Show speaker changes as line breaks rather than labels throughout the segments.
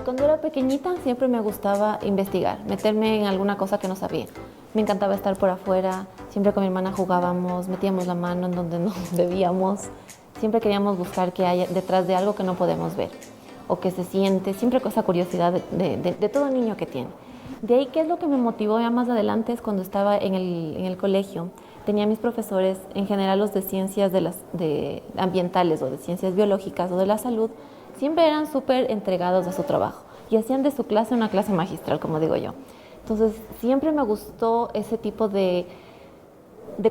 Cuando era pequeñita siempre me gustaba investigar, meterme en alguna cosa que no sabía. Me encantaba estar por afuera, siempre con mi hermana jugábamos, metíamos la mano en donde no debíamos. Siempre queríamos buscar qué hay detrás de algo que no podemos ver o que se siente, siempre con esa curiosidad de todo niño que tiene. De ahí, ¿qué es lo que me motivó ya más adelante? Es cuando estaba en el colegio. Tenía mis profesores, en general los de ciencias de ambientales o de ciencias biológicas o de la salud, siempre eran súper entregados a su trabajo y hacían de su clase una clase magistral, como digo yo. Entonces, siempre me gustó ese tipo de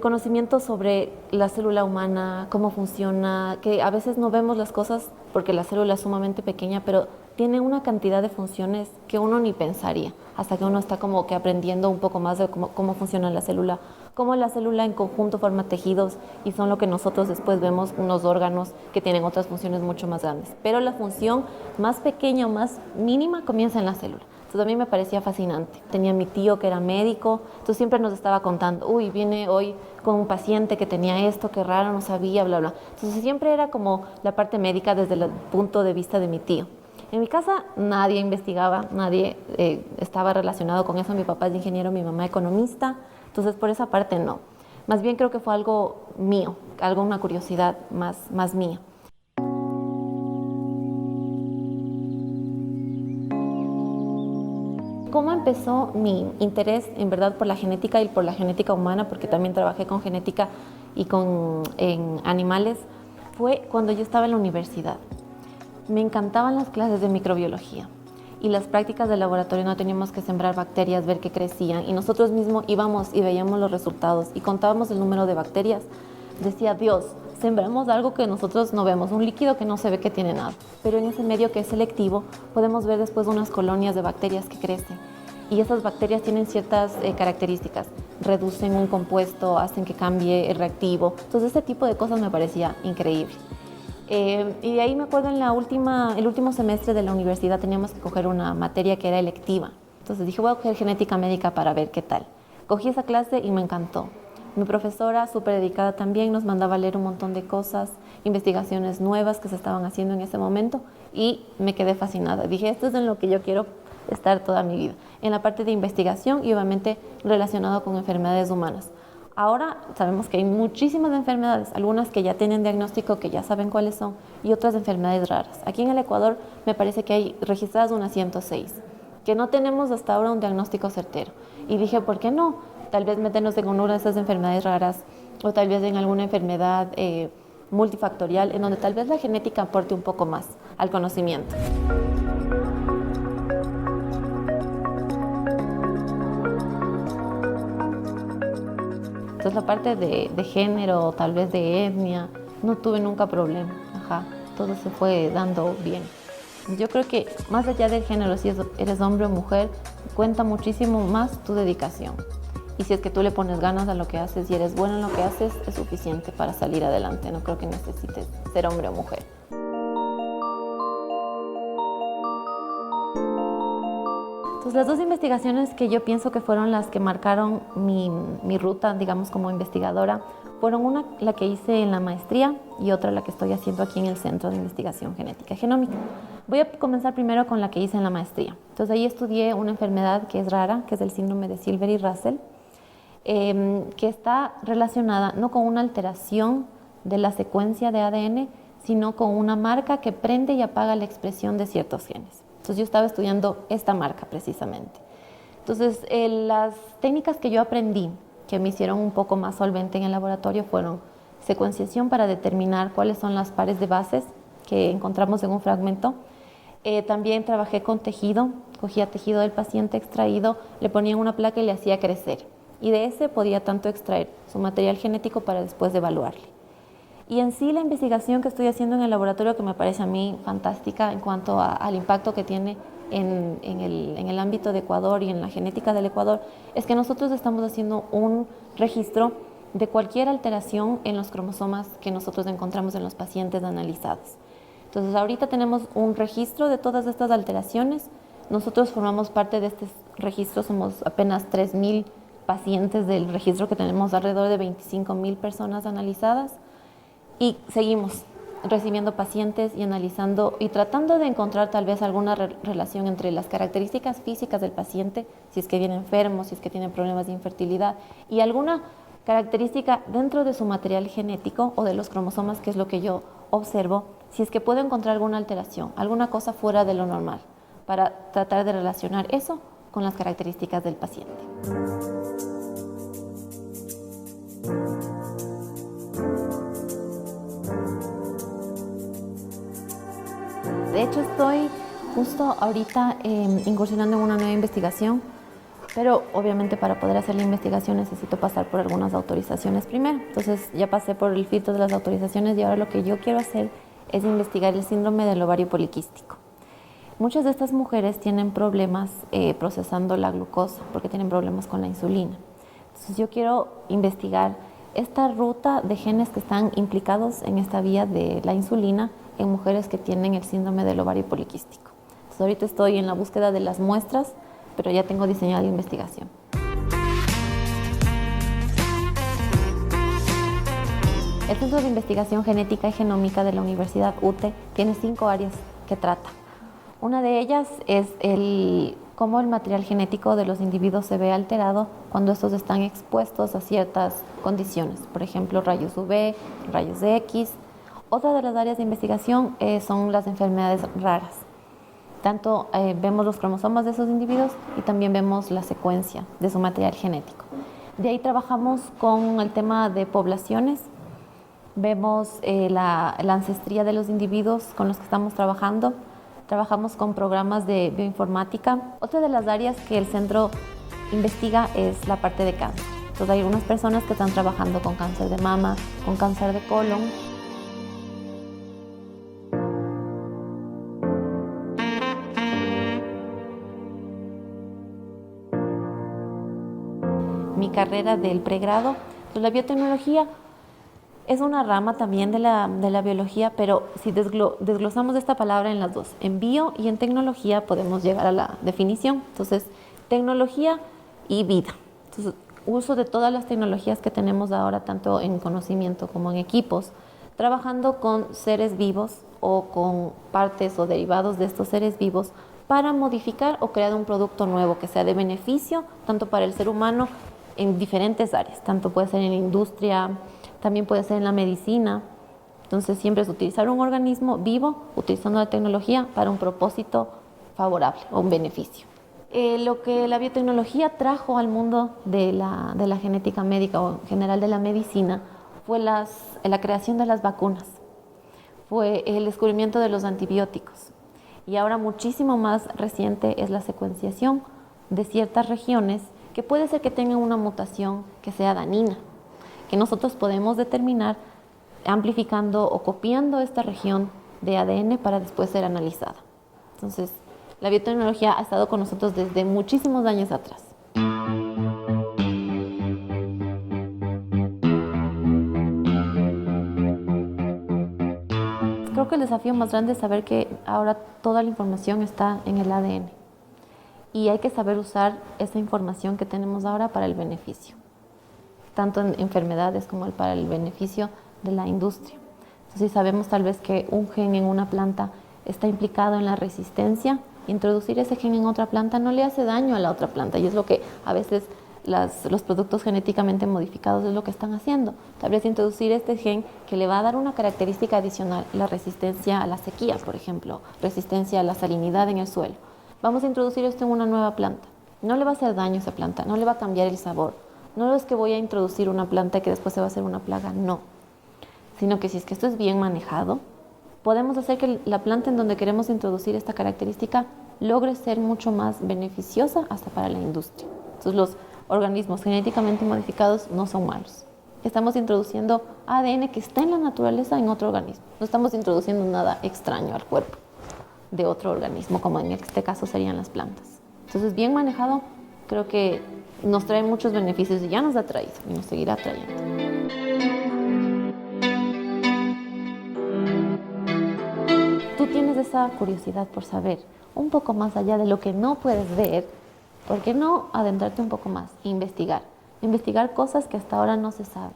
conocimiento sobre la célula humana, cómo funciona, que a veces no vemos las cosas porque la célula es sumamente pequeña, pero tiene una cantidad de funciones que uno ni pensaría, hasta que uno está como que aprendiendo un poco más de cómo funciona cómo la célula en conjunto forma tejidos y son lo que nosotros después vemos unos órganos que tienen otras funciones mucho más grandes. Pero la función más pequeña o más mínima comienza en la célula. Entonces a mí me parecía fascinante. Tenía mi tío que era médico, entonces siempre nos estaba contando, uy, viene hoy con un paciente que tenía esto, qué raro, no sabía, bla, bla. Entonces siempre era como la parte médica desde el punto de vista de mi tío. En mi casa nadie investigaba, nadie estaba relacionado con eso. Mi papá es ingeniero, mi mamá economista, entonces por esa parte no. Más bien creo que fue algo mío, una curiosidad más mía. ¿Cómo empezó mi interés en verdad por la genética y por la genética humana? Porque también trabajé con genética y en animales. Fue cuando yo estaba en la universidad. Me encantaban las clases de microbiología y las prácticas de laboratorio. No teníamos que sembrar bacterias, ver qué crecían y nosotros mismos íbamos y veíamos los resultados y contábamos el número de bacterias. Decía, Dios, sembramos algo que nosotros no vemos, un líquido que no se ve que tiene nada, pero en ese medio que es selectivo podemos ver después unas colonias de bacterias que crecen y esas bacterias tienen ciertas características, reducen un compuesto, hacen que cambie el reactivo. Entonces este tipo de cosas me parecía increíble. Y de ahí me acuerdo el último semestre de la universidad teníamos que coger una materia que era electiva. Entonces dije, voy a coger genética médica para ver qué tal. Cogí esa clase y me encantó. Mi profesora, súper dedicada también, nos mandaba a leer un montón de cosas, investigaciones nuevas que se estaban haciendo en ese momento y me quedé fascinada. Dije, esto es en lo que yo quiero estar toda mi vida, en la parte de investigación y obviamente relacionado con enfermedades humanas. Ahora sabemos que hay muchísimas enfermedades, algunas que ya tienen diagnóstico, que ya saben cuáles son, y otras enfermedades raras. Aquí en el Ecuador me parece que hay registradas unas 106, que no tenemos hasta ahora un diagnóstico certero. Y dije, ¿por qué no? Tal vez meternos en una de esas enfermedades raras, o tal vez en alguna enfermedad multifactorial, en donde tal vez la genética aporte un poco más al conocimiento. Entonces la parte de género, tal vez de etnia, no tuve nunca problema. Ajá, todo se fue dando bien. Yo creo que más allá del género, si eres hombre o mujer, cuenta muchísimo más tu dedicación. Y si es que tú le pones ganas a lo que haces y eres bueno en lo que haces, es suficiente para salir adelante. No creo que necesites ser hombre o mujer. Entonces, las dos investigaciones que yo pienso que fueron las que marcaron mi ruta, digamos, como investigadora, fueron una, la que hice en la maestría y otra la que estoy haciendo aquí en el Centro de Investigación Genética y Genómica. Voy a comenzar primero con la que hice en la maestría. Entonces, ahí estudié una enfermedad que es rara, que es el síndrome de Silver y Russell, que está relacionada no con una alteración de la secuencia de ADN, sino con una marca que prende y apaga la expresión de ciertos genes. Entonces yo estaba estudiando esta marca precisamente. Entonces las técnicas que yo aprendí, que me hicieron un poco más solvente en el laboratorio, fueron secuenciación para determinar cuáles son las pares de bases que encontramos en un fragmento. También trabajé con tejido, cogía tejido del paciente extraído, le ponía una placa y le hacía crecer. Y de ese podía tanto extraer su material genético para después evaluarle. Y en sí la investigación que estoy haciendo en el laboratorio, que me parece a mí fantástica en cuanto al impacto que tiene en el ámbito de Ecuador y en la genética del Ecuador, es que nosotros estamos haciendo un registro de cualquier alteración en los cromosomas que nosotros encontramos en los pacientes analizados. Entonces ahorita tenemos un registro de todas estas alteraciones. Nosotros formamos parte de este registro, somos apenas 3.000 pacientes del registro que tenemos, alrededor de 25.000 personas analizadas. Y seguimos recibiendo pacientes y analizando y tratando de encontrar tal vez alguna relación entre las características físicas del paciente, si es que viene enfermo, si es que tiene problemas de infertilidad, y alguna característica dentro de su material genético o de los cromosomas, que es lo que yo observo, si es que puedo encontrar alguna alteración, alguna cosa fuera de lo normal, para tratar de relacionar eso con las características del paciente. De hecho, estoy justo ahorita incursionando en una nueva investigación, pero obviamente para poder hacer la investigación necesito pasar por algunas autorizaciones primero. Entonces ya pasé por el filtro de las autorizaciones y ahora lo que yo quiero hacer es investigar el síndrome del ovario poliquístico. Muchas de estas mujeres tienen problemas procesando la glucosa porque tienen problemas con la insulina. Entonces yo quiero investigar esta ruta de genes que están implicados en esta vía de la insulina en mujeres que tienen el síndrome del ovario poliquístico. Entonces ahorita estoy en la búsqueda de las muestras, pero ya tengo diseñada la investigación. El Centro de Investigación Genética y Genómica de la Universidad UTE tiene 5 áreas que trata. Una de ellas es cómo el material genético de los individuos se ve alterado cuando estos están expuestos a ciertas condiciones, por ejemplo, rayos UV, rayos X. Otra de las áreas de investigación son las enfermedades raras. Tanto vemos los cromosomas de esos individuos y también vemos la secuencia de su material genético. De ahí trabajamos con el tema de poblaciones, vemos la ancestría de los individuos con los que estamos trabajando, trabajamos con programas de bioinformática. Otra de las áreas que el centro investiga es la parte de cáncer. Entonces hay algunas personas que están trabajando con cáncer de mama, con cáncer de colon. Mi carrera del pregrado, pues la biotecnología es una rama también de la biología, pero si desglosamos esta palabra en las dos, en bio y en tecnología, podemos llegar a la definición. Entonces, tecnología y vida. Entonces, uso de todas las tecnologías que tenemos ahora, tanto en conocimiento como en equipos, trabajando con seres vivos o con partes o derivados de estos seres vivos para modificar o crear un producto nuevo que sea de beneficio tanto para el ser humano en diferentes áreas, tanto puede ser en la industria, también puede ser en la medicina. Entonces siempre es utilizar un organismo vivo utilizando la tecnología para un propósito favorable o un beneficio. Lo que la biotecnología trajo al mundo de la genética médica o en general de la medicina fue la creación de las vacunas, fue el descubrimiento de los antibióticos y ahora muchísimo más reciente es la secuenciación de ciertas regiones que puede ser que tengan una mutación que sea dañina, que nosotros podemos determinar amplificando o copiando esta región de ADN para después ser analizada. Entonces, la biotecnología ha estado con nosotros desde muchísimos años atrás. Creo que el desafío más grande es saber que ahora toda la información está en el ADN. Y hay que saber usar esa información que tenemos ahora para el beneficio, tanto en enfermedades como para el beneficio de la industria. Entonces, si sabemos tal vez que un gen en una planta está implicado en la resistencia, introducir ese gen en otra planta no le hace daño a la otra planta, y es lo que a veces los productos genéticamente modificados es lo que están haciendo. Tal vez introducir este gen que le va a dar una característica adicional, la resistencia a la sequía, por ejemplo, resistencia a la salinidad en el suelo. Vamos a introducir esto en una nueva planta. No le va a hacer daño a esa planta, no le va a cambiar el sabor. No es que voy a introducir una planta que después se va a hacer una plaga, no. Sino que si es que esto es bien manejado, podemos hacer que la planta en donde queremos introducir esta característica logre ser mucho más beneficiosa hasta para la industria. Entonces los organismos genéticamente modificados no son malos. Estamos introduciendo ADN que está en la naturaleza en otro organismo. No estamos introduciendo nada extraño al cuerpo de otro organismo, como en este caso serían las plantas. Entonces, bien manejado, creo que nos trae muchos beneficios y ya nos ha traído y nos seguirá trayendo. Tú tienes esa curiosidad por saber un poco más allá de lo que no puedes ver. ¿Por qué no adentrarte un poco más e investigar? Investigar cosas que hasta ahora no se sabe.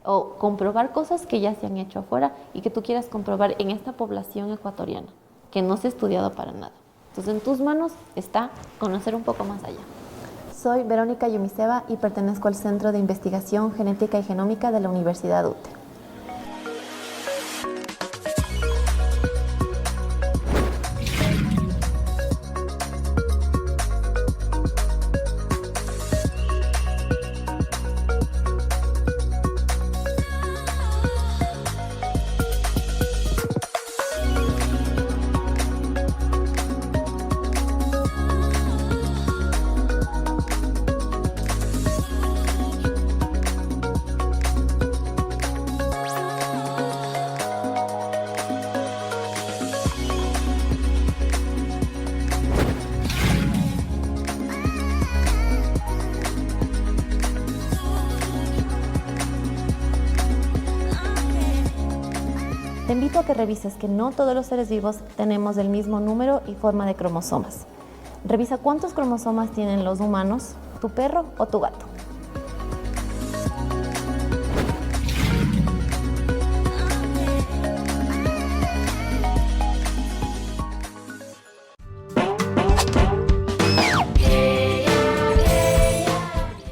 o comprobar cosas que ya se han hecho afuera y que tú quieras comprobar en esta población ecuatoriana, que no se ha estudiado para nada. Entonces, en tus manos está conocer un poco más allá. Soy Verónica Yumiseva y pertenezco al Centro de Investigación Genética y Genómica de la Universidad UTE. Te invito a que revises que no todos los seres vivos tenemos el mismo número y forma de cromosomas. Revisa cuántos cromosomas tienen los humanos, tu perro o tu gato.